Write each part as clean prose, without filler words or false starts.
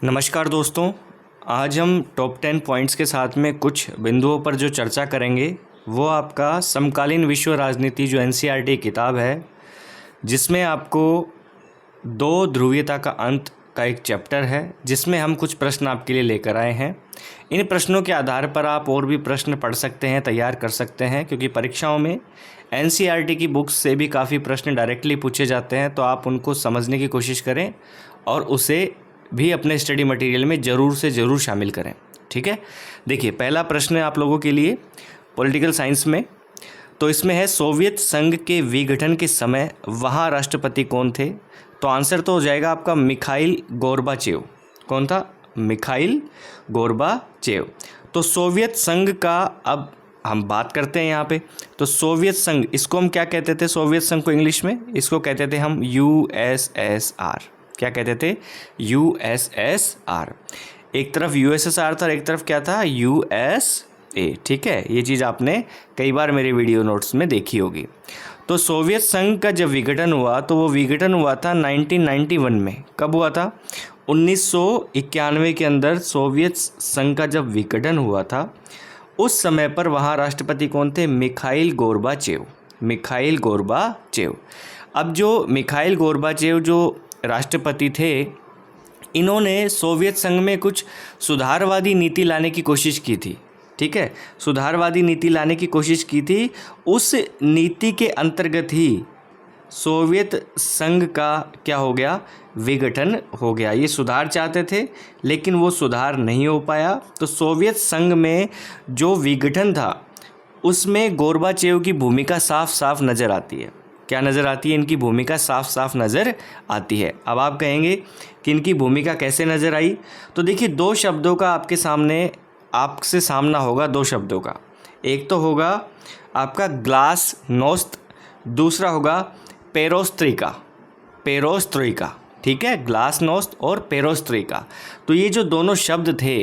नमस्कार दोस्तों, आज हम टॉप 10 पॉइंट्स के साथ में कुछ बिंदुओं पर जो चर्चा करेंगे वो आपका समकालीन विश्व राजनीति जो एनसीईआरटी किताब है, जिसमें आपको दो ध्रुवीयता का अंत का एक चैप्टर है, जिसमें हम कुछ प्रश्न आपके लिए लेकर आए हैं। इन प्रश्नों के आधार पर आप और भी प्रश्न पढ़ सकते हैं, तैयार कर सकते हैं, क्योंकि परीक्षाओं में एनसीईआरटी की बुक्स से भी काफ़ी प्रश्न डायरेक्टली पूछे जाते हैं। तो आप उनको समझने की कोशिश करें और उसे भी अपने स्टडी मटेरियल में ज़रूर से ज़रूर शामिल करें। ठीक है, देखिए पहला प्रश्न है आप लोगों के लिए पॉलिटिकल साइंस में। तो इसमें है सोवियत संघ के विघटन के समय वहाँ राष्ट्रपति कौन थे? तो आंसर तो हो जाएगा आपका मिखाइल गोर्बाचेव। कौन था? Mikhail Gorbachev. तो सोवियत संघ का अब हम बात करते हैं यहाँ पे। तो सोवियत संघ, इसको हम क्या कहते थे? सोवियत संघ को इंग्लिश में इसको कहते थे हम यूएसएसआर। क्या कहते थे? यूएसएसआर। एक तरफ यूएसएसआर था और एक तरफ क्या था? यूएसए। ठीक है, ये चीज़ आपने कई बार मेरे वीडियो नोट्स में देखी होगी। तो सोवियत संघ का जब विघटन हुआ तो वो विघटन हुआ था 1991 में। कब हुआ था? 1991 के अंदर सोवियत संघ का जब विघटन हुआ था, उस समय पर वहाँ राष्ट्रपति कौन थे? Mikhail Gorbachev. Mikhail Gorbachev. अब जो मिखाइल गोर्बाचेव जो राष्ट्रपति थे, इन्होंने सोवियत संघ में कुछ सुधारवादी नीति लाने की कोशिश की थी। ठीक है, सुधारवादी नीति लाने की कोशिश की थी। उस नीति के अंतर्गत ही सोवियत संघ का क्या हो गया? विघटन हो गया। ये सुधार चाहते थे लेकिन वो सुधार नहीं हो पाया। तो सोवियत संघ में जो विघटन था उसमें गोर्बाचेव की भूमिका साफ साफ नज़र आती है। क्या नज़र आती है? इनकी भूमिका साफ साफ नज़र आती है। अब आप कहेंगे कि इनकी भूमिका कैसे नज़र आई? तो देखिए, दो शब्दों का आपसे सामना होगा। दो शब्दों का, एक तो होगा आपका ग्लासनोस्त, दूसरा होगा पेरोस्त्रिका। पेरोस्त्रिका, ठीक है, ग्लासनोस्त और पेरोस्त्रिका। तो ये जो दोनों शब्द थे,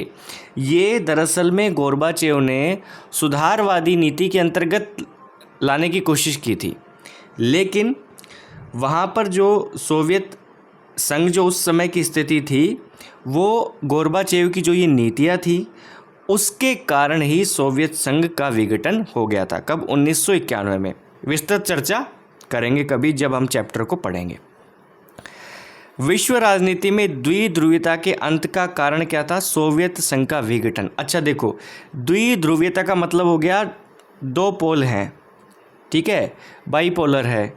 ये दरअसल में गोर्बाचेव ने सुधारवादी नीति के अंतर्गत लाने की कोशिश की थी, लेकिन वहाँ पर जो सोवियत संघ जो उस समय की स्थिति थी, वो गोर्बाचेव की जो ये नीतियाँ थी उसके कारण ही सोवियत संघ का विघटन हो गया था। कब? 1991 में। विस्तृत चर्चा करेंगे कभी जब हम चैप्टर को पढ़ेंगे। विश्व राजनीति में द्विध्रुवीयता के अंत का कारण क्या था? सोवियत संघ का विघटन। अच्छा देखो, द्विध्रुवीयता का मतलब हो गया दो पोल हैं, ठीक है, बाइपोलर है,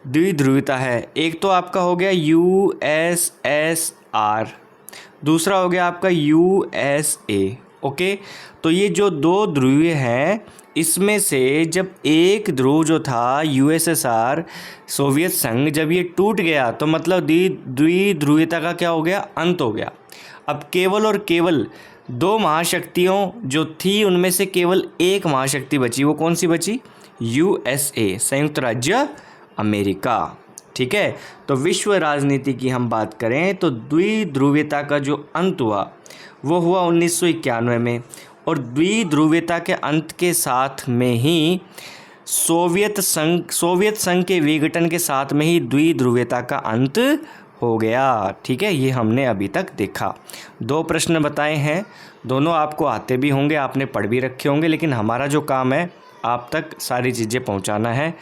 द्विध्रुवीयता है। एक तो आपका हो गया यूएसएसआर, दूसरा हो गया आपका यूएसए। ओके, तो ये जो दो ध्रुवीय हैं, इसमें से जब एक ध्रुव जो था यूएसएसआर, सोवियत संघ, जब ये टूट गया तो मतलब द्विध्रुवीयता का क्या हो गया? अंत हो गया। अब केवल और केवल दो महाशक्तियों जो थी, उनमें से केवल एक महाशक्ति बची। वो कौन सी बची? यूएसए, संयुक्त राज्य अमेरिका। ठीक है, तो विश्व राजनीति की हम बात करें तो द्विध्रुवीयता का जो अंत हुआ वो हुआ 1991 में, और द्विध्रुवीयता के अंत के साथ में ही सोवियत संघ के विघटन के साथ में ही द्विध्रुवीयता का अंत हो गया। ठीक है, ये हमने अभी तक देखा। दो प्रश्न बताए हैं, दोनों आपको आते भी होंगे, आपने पढ़ भी रखे होंगे, लेकिन हमारा जो काम है आप तक सारी चीज़ें पहुंचाना है।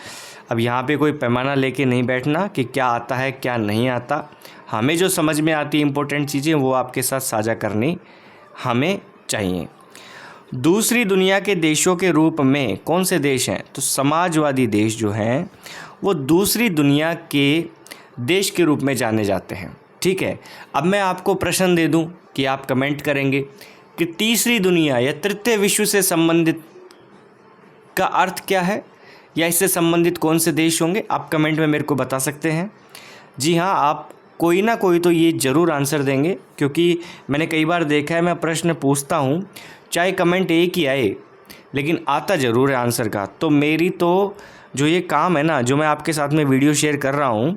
अब यहाँ पे कोई पैमाना लेके नहीं बैठना कि क्या आता है क्या नहीं आता। हमें जो समझ में आती है इंपॉर्टेंट चीज़ें, वो आपके साथ साझा करनी हमें चाहिए। दूसरी दुनिया के देशों के रूप में कौन से देश हैं? तो समाजवादी देश जो हैं वो दूसरी दुनिया के देश के रूप में जाने जाते हैं। ठीक है, अब मैं आपको प्रश्न दे दूं कि आप कमेंट करेंगे कि तीसरी दुनिया या तृतीय विश्व से संबंधित का अर्थ क्या है, या इससे संबंधित कौन से देश होंगे? आप कमेंट में मेरे को बता सकते हैं। जी हाँ, आप कोई ना कोई तो ये ज़रूर आंसर देंगे, क्योंकि मैंने कई बार देखा है, मैं प्रश्न पूछता हूँ, चाहे कमेंट एक ही आए, लेकिन आता ज़रूर है आंसर का। तो मेरी तो जो ये काम है ना, जो मैं आपके साथ में वीडियो शेयर कर रहा हूँ,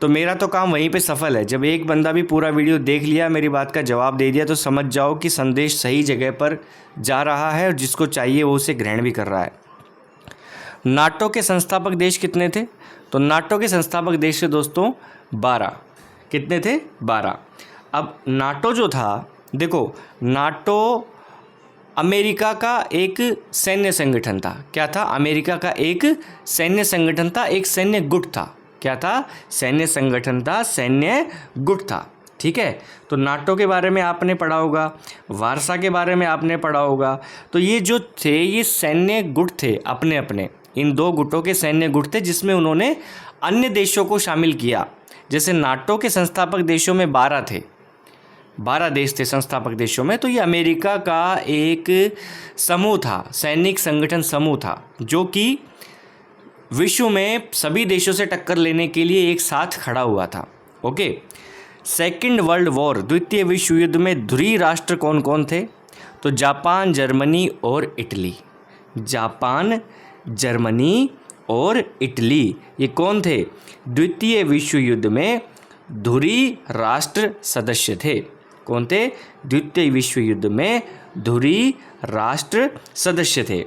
तो मेरा तो काम वहीं पे सफल है। जब एक बंदा भी पूरा वीडियो देख लिया, मेरी बात का जवाब दे दिया, तो समझ जाओ कि संदेश सही जगह पर जा रहा है और जिसको चाहिए वो उसे ग्रहण भी कर रहा है। नाटो के संस्थापक देश कितने थे? तो नाटो के संस्थापक देश से दोस्तों 12। कितने थे? 12। अब नाटो जो था, देखो नाटो अमेरिका का एक सैन्य संगठन था। क्या था? अमेरिका का एक सैन्य संगठन था, एक सैन्य गुट था। क्या था? सैन्य संगठन था, सैन्य गुट था। ठीक है, तो नाटो के बारे में आपने पढ़ा होगा, वारसा के बारे में आपने पढ़ा होगा। तो ये जो थे ये सैन्य गुट थे अपने अपने, इन दो गुटों के सैन्य गुट थे जिसमें उन्होंने अन्य देशों को शामिल किया। जैसे नाटो के संस्थापक देशों में 12 थे, 12 देश थे संस्थापक देशों में। तो ये अमेरिका का एक समूह था, सैनिक संगठन समूह था, जो कि विश्व में सभी देशों से टक्कर लेने के लिए एक साथ खड़ा हुआ था। ओके, सेकेंड वर्ल्ड वॉर, द्वितीय विश्व युद्ध में धुरी राष्ट्र कौन कौन थे? तो जापान, जर्मनी और इटली। जापान, जर्मनी और इटली, ये कौन थे? द्वितीय विश्व युद्ध में धुरी राष्ट्र सदस्य थे। कौन थे? द्वितीय विश्व युद्ध में धुरी राष्ट्र सदस्य थे।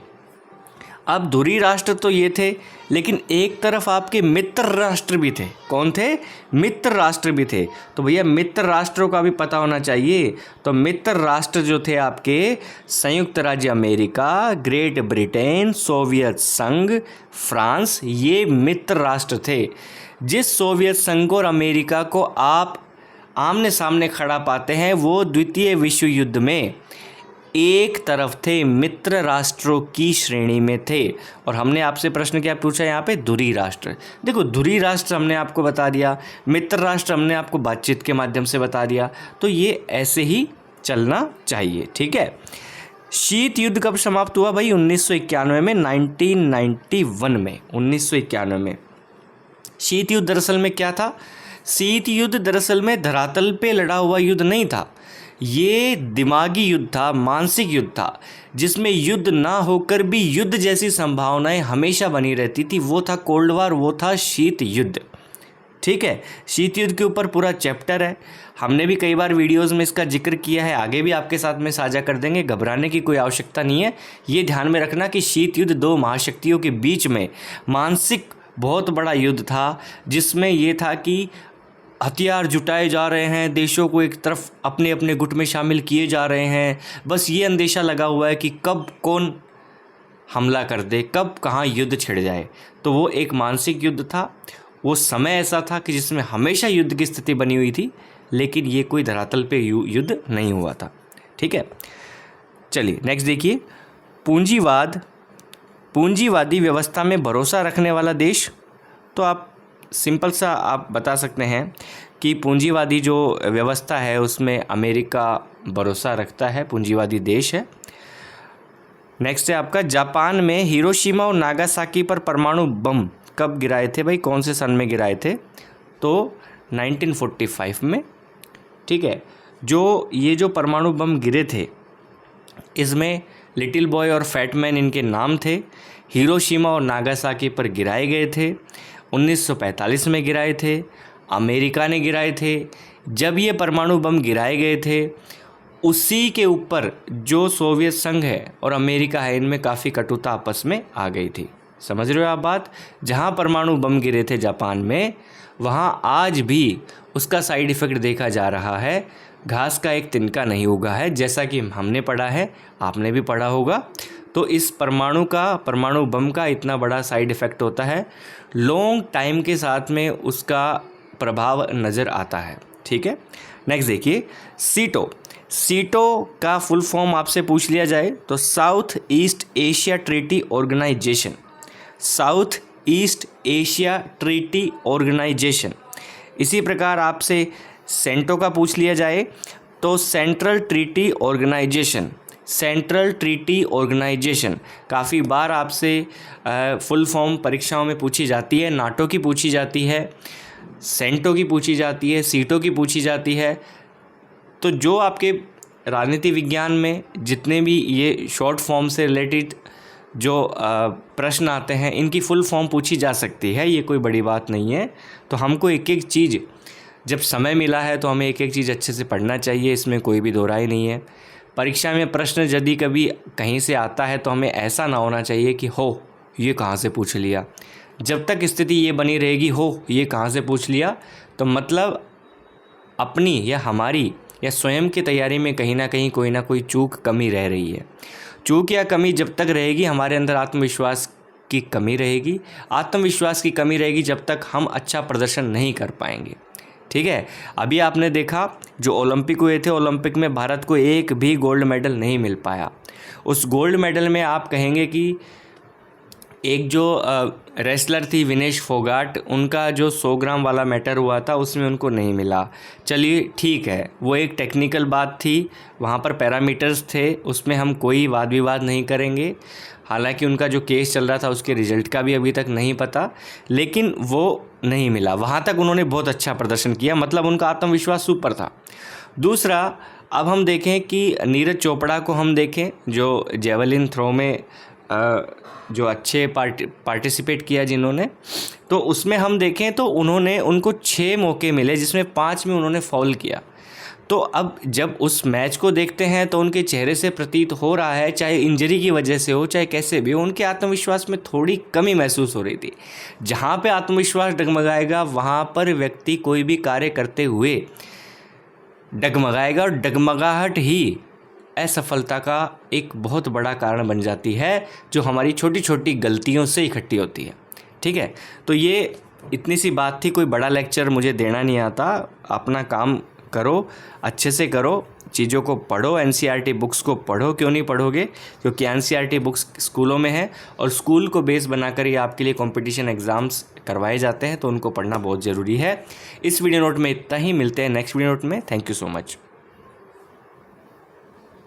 अब धुरी राष्ट्र तो ये थे, लेकिन एक तरफ आपके मित्र राष्ट्र भी थे। कौन थे? मित्र राष्ट्र भी थे। तो भैया मित्र राष्ट्रों का भी पता होना चाहिए। तो मित्र राष्ट्र जो थे आपके, संयुक्त राज्य अमेरिका, ग्रेट ब्रिटेन, सोवियत संघ, फ्रांस, ये मित्र राष्ट्र थे। जिस सोवियत संघ और अमेरिका को आप आमने सामने खड़ा पाते हैं, वो द्वितीय विश्व युद्ध में एक तरफ थे, मित्र राष्ट्रों की श्रेणी में थे। और हमने आपसे प्रश्न क्या पूछा यहाँ पे? धुरी राष्ट्र। देखो धुरी राष्ट्र हमने आपको बता दिया, मित्र राष्ट्र हमने आपको बातचीत के माध्यम से बता दिया। तो ये ऐसे ही चलना चाहिए। ठीक है, शीत युद्ध कब समाप्त हुआ भाई? 1991 में, 1991 में, 1991 में। शीत युद्ध दरअसल में क्या था? शीत युद्ध दरअसल में धरातल पे लड़ा हुआ युद्ध नहीं था, ये दिमागी युद्ध था, मानसिक युद्ध था, जिसमें युद्ध ना होकर भी युद्ध जैसी संभावनाएं हमेशा बनी रहती थी। वो था कोल्ड वार, वो था शीत युद्ध। ठीक है, शीत युद्ध के ऊपर पूरा चैप्टर है, हमने भी कई बार वीडियोस में इसका जिक्र किया है, आगे भी आपके साथ में साझा कर देंगे, घबराने की कोई आवश्यकता नहीं है। ये ध्यान में रखना कि शीत युद्ध दो महाशक्तियों के बीच में मानसिक बहुत बड़ा युद्ध था, जिसमें ये था कि हथियार जुटाए जा रहे हैं, देशों को एक तरफ अपने अपने गुट में शामिल किए जा रहे हैं। बस ये अंदेशा लगा हुआ है कि कब कौन हमला कर दे, कब कहाँ युद्ध छिड़ जाए। तो वो एक मानसिक युद्ध था। वो समय ऐसा था कि जिसमें हमेशा युद्ध की स्थिति बनी हुई थी, लेकिन ये कोई धरातल पे युद्ध नहीं हुआ था। ठीक है, चलिए नेक्स्ट देखिए, पूंजीवाद, पूंजीवादी व्यवस्था में भरोसा रखने वाला देश। तो आप सिंपल सा आप बता सकते हैं कि पूंजीवादी जो व्यवस्था है उसमें अमेरिका भरोसा रखता है, पूंजीवादी देश है। नेक्स्ट है आपका, जापान में हिरोशिमा और नागासाकी पर परमाणु बम कब गिराए थे भाई? कौन से सन में गिराए थे? तो 1945 में। ठीक है, जो ये जो परमाणु बम गिरे थे, इसमें लिटिल बॉय और फैट मैन इनके नाम थे। हिरोशिमा और नागासाकी पर गिराए गए थे, 1945 में गिराए थे, अमेरिका ने गिराए थे। जब ये परमाणु बम गिराए गए थे, उसी के ऊपर जो सोवियत संघ है और अमेरिका है, इनमें काफ़ी कटुता आपस में आ गई थी। समझ रहे हो आप बात? जहाँ परमाणु बम गिरे थे जापान में, वहाँ आज भी उसका साइड इफ़ेक्ट देखा जा रहा है। घास का एक तिनका नहीं उगा है, जैसा कि हमने पढ़ा है, आपने भी पढ़ा होगा। तो इस परमाणु बम का इतना बड़ा साइड इफ़ेक्ट होता है, लॉन्ग टाइम के साथ में उसका प्रभाव नज़र आता है। ठीक है, नेक्स्ट देखिए, सीटो। सीटो का फुल फॉर्म आपसे पूछ लिया जाए तो south east Asia treaty organisation, south east Asia treaty organisation. इसी प्रकार आपसे सेंटो का पूछ लिया जाए तो central treaty organisation, central treaty organisation. काफ़ी बार आपसे फुल फॉर्म परीक्षाओं में पूछी जाती है, नाटो की पूछी जाती है, सेंटो की पूछी जाती है, सीटो की पूछी जाती है। तो जो आपके राजनीति विज्ञान में जितने भी ये शॉर्ट फॉर्म से रिलेटेड जो प्रश्न आते हैं, इनकी फुल फॉर्म पूछी जा सकती है, ये कोई बड़ी बात नहीं है। तो हमको एक एक चीज़, जब समय मिला है तो हमें एक एक चीज़ अच्छे से पढ़ना चाहिए, इसमें कोई भी दो राय नहीं है। परीक्षा में प्रश्न यदि कभी कहीं से आता है तो हमें ऐसा ना होना चाहिए कि हो ये कहाँ से पूछ लिया। जब तक स्थिति ये बनी रहेगी हो ये कहाँ से पूछ लिया, तो मतलब अपनी या हमारी या स्वयं की तैयारी में कहीं ना कहीं कोई ना कोई चूक कमी रह रही है। चूक या कमी जब तक रहेगी हमारे अंदर आत्मविश्वास की कमी रहेगी। आत्मविश्वास की कमी रहेगी जब तक हम अच्छा प्रदर्शन नहीं कर पाएंगे। ठीक है, अभी आपने देखा जो ओलंपिक हुए थे, ओलंपिक में भारत को एक भी गोल्ड मेडल नहीं मिल पाया। उस गोल्ड मेडल में आप कहेंगे कि एक जो रेसलर थी विनेश फोगाट, उनका जो 100 ग्राम वाला मैटर हुआ था उसमें उनको नहीं मिला। चलिए ठीक है, वो एक टेक्निकल बात थी, वहाँ पर पैरामीटर्स थे, उसमें हम कोई वाद विवाद नहीं करेंगे। हालांकि उनका जो केस चल रहा था उसके रिजल्ट का भी अभी तक नहीं पता, लेकिन वो नहीं मिला। वहाँ तक उन्होंने बहुत अच्छा प्रदर्शन किया, मतलब उनका आत्मविश्वास सुपर था। दूसरा, अब हम देखें कि नीरज चोपड़ा को हम देखें जो जेवलिन थ्रो में जो अच्छे पार्टिसिपेट किया जिन्होंने, तो उसमें हम देखें तो उनको 6 मौके मिले जिसमें 5 में उन्होंने फाउल किया। तो अब जब उस मैच को देखते हैं तो उनके चेहरे से प्रतीत हो रहा है, चाहे इंजरी की वजह से हो चाहे कैसे भी हो, उनके आत्मविश्वास में थोड़ी कमी महसूस हो रही थी। जहाँ पे आत्मविश्वास डगमगाएगा वहाँ पर व्यक्ति कोई भी कार्य करते हुए डगमगाएगा, और डगमगाहट ही असफलता का एक बहुत बड़ा कारण बन जाती है, जो हमारी छोटी छोटी गलतियों से इकट्ठी होती है। ठीक है, तो ये इतनी सी बात थी, कोई बड़ा लेक्चर मुझे देना नहीं आता। अपना काम करो, अच्छे से करो, चीज़ों को पढ़ो, एनसीईआरटी बुक्स को पढ़ो। क्यों नहीं पढ़ोगे? क्योंकि एनसीईआरटी बुक्स स्कूलों में है और स्कूल को बेस बनाकर ये आपके लिए कंपटीशन एग्ज़ाम्स करवाए जाते हैं, तो उनको पढ़ना बहुत ज़रूरी है। इस वीडियो नोट में इतना ही, मिलते हैं नेक्स्ट वीडियो नोट में। Thank you so much.